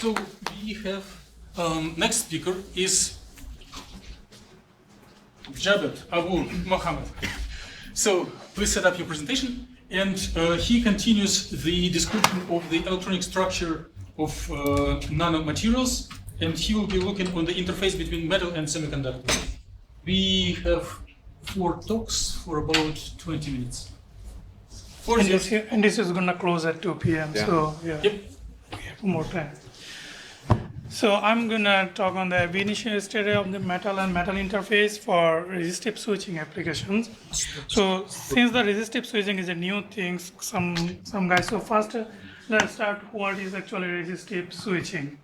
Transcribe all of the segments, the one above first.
So we have next speaker is Jabet Abu Mohammed. So please set up your presentation, and he continues the description of the electronic structure of nanomaterials, and he will be looking on the interface between metal and semiconductor. We have 4 talks for about 20 minutes. And this is going to close at 2 p.m. Yeah. So yeah, Yep. we have more time. So I'm going to talk on the ab initio study of the metal and metal interface for resistive switching applications. So since the resistive switching is a new thing, some guys. So first, let's start what is actually resistive switching.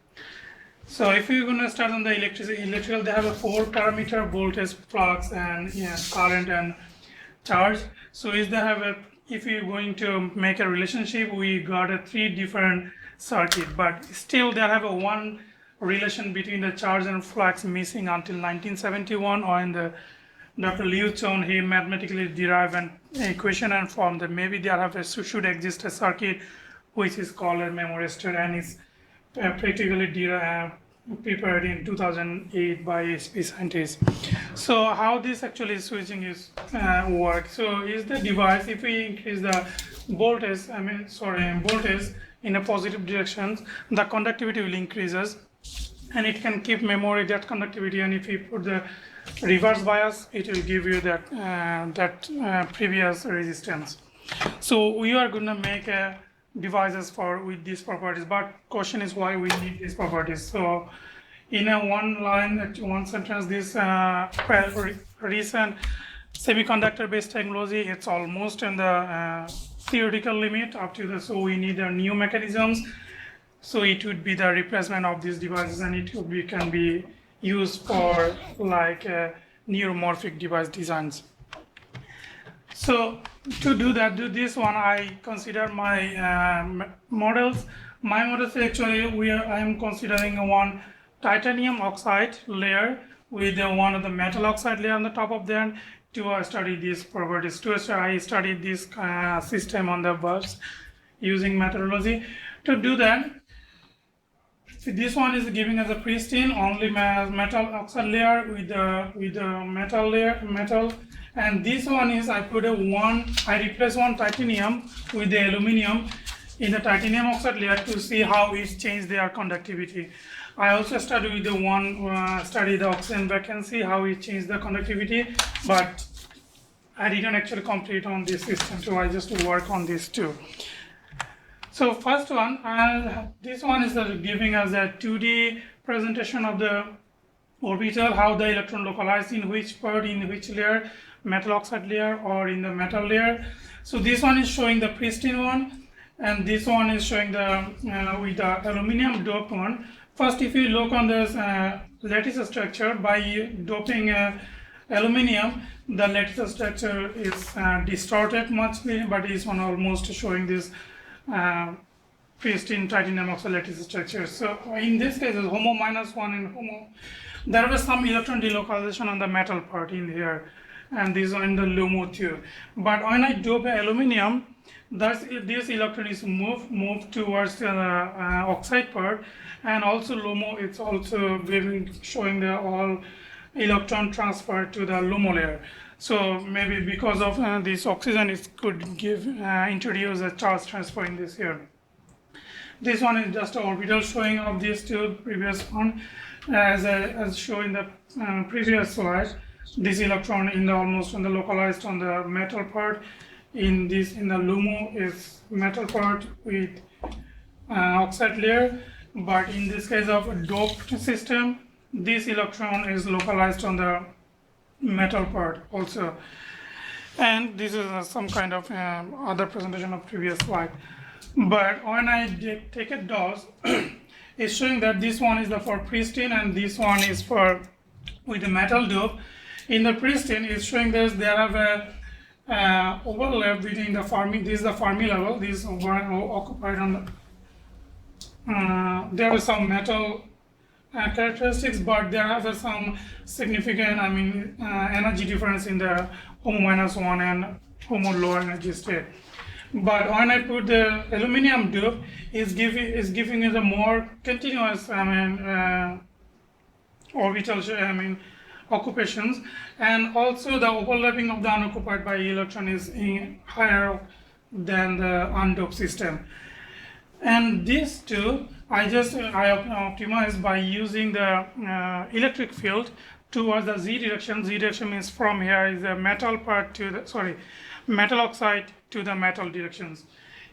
So if you're going to start on the electrical, they have a 4-parameter voltage, flux, and current and charge. So if you're going to make a relationship, we got a 3 different circuit, but still they have a one relation between the charge and flux missing until 1971, or in the Dr. Liu Chon, he mathematically derived an equation and formed that maybe there should exist a circuit which is called a memoristor, and is practically prepared in 2008 by HP scientists. So how this actually switching is work? So is the device, if we increase the voltage in a positive direction, the conductivity will increases, and it can keep memory that conductivity. And if you put the reverse bias, it will give you that previous resistance. So we are going to make devices with these properties, but question is why we need these properties. So in a one sentence, this recent semiconductor-based technology, it's almost in the theoretical limit up to the, so we need new mechanisms. So it would be the replacement of these devices, and it can be used for like neuromorphic device designs. So to do this one, I consider my models. My models actually, I am considering one titanium oxide layer with one of the metal oxide layer on the top of them to study these properties. I studied this system on the bulbs using metrology. To do that, this one is giving us a pristine only metal oxide layer with the metal. And this one is I replace one titanium with the aluminum in the titanium oxide layer to see how it changed their conductivity. I also studied the oxygen vacancy, how it changed the conductivity, but I didn't actually complete on this system, so I just work on this too. So first one, this one is giving us a 2D presentation of the orbital, how the electron localized in which part, in which layer, metal oxide layer or in the metal layer. So this one is showing the pristine one, and this one is showing the with the aluminum doped one. First, if you look on this lattice structure, by doping aluminum, the lattice structure is distorted much, but this one almost showing this pristine titanium oxide lattice structure. So in this case, it's HOMO -1 and HOMO. There was some electron delocalization on the metal part in here, and this one in the LUMO too. But when I dope aluminum, this electron is moved towards the oxide part, and also LUMO, it's also showing the all electron transfer to the LUMO layer. So maybe because of this oxygen, it could introduce a charge transfer in this here. This one is just an orbital showing of these two previous one, as shown in the previous slide. This electron almost on the localized on the metal part. In the LUMO is metal part with oxide layer, but in this case of a doped system, this electron is localized on the metal part also. And this is some kind of other presentation of previous slide. But when I take a dose, it's showing that this one is for pristine and this one is for with the metal dope. In the pristine, it's showing that there have a overlap between the Fermi. This is the Fermi level. This occupied on the. There is some metal characteristics, but there are some significant, energy difference in the HOMO -1 and HOMO low energy state. But when I put the aluminum dope, is giving it a more continuous, orbital, occupations, and also the overlapping of the unoccupied by electron is higher than the undoped system. And these two, I optimize by using the electric field towards the z direction. Z direction means from here is the metal part to the, metal oxide to the metal directions.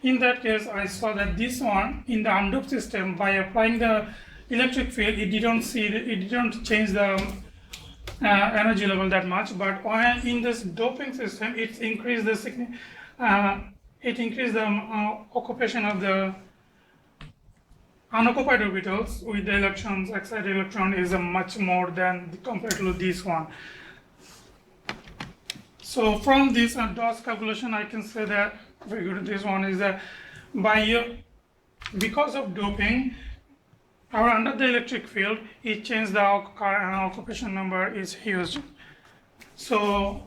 In that case, I saw that this one in the undoped system, by applying the electric field, it didn't change the energy level that much. But when in this doping system, it increased the occupation of the unoccupied orbitals with the electrons. Excited electron is much more than compared to this one. So from this DOS calculation, I can say that very good. This one is that because of doping, or under the electric field, it changed the occupation number is huge. So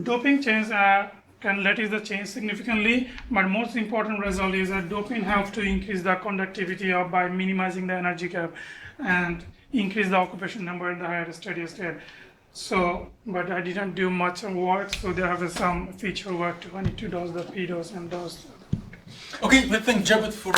doping change can lattice the change significantly, but most important result is that doping helps to increase the conductivity by minimizing the energy gap and increase the occupation number in the higher steady state. So, but I didn't do much work, so there have some feature work I need to do the PDOS and DOS. Okay, let's thank Jabit for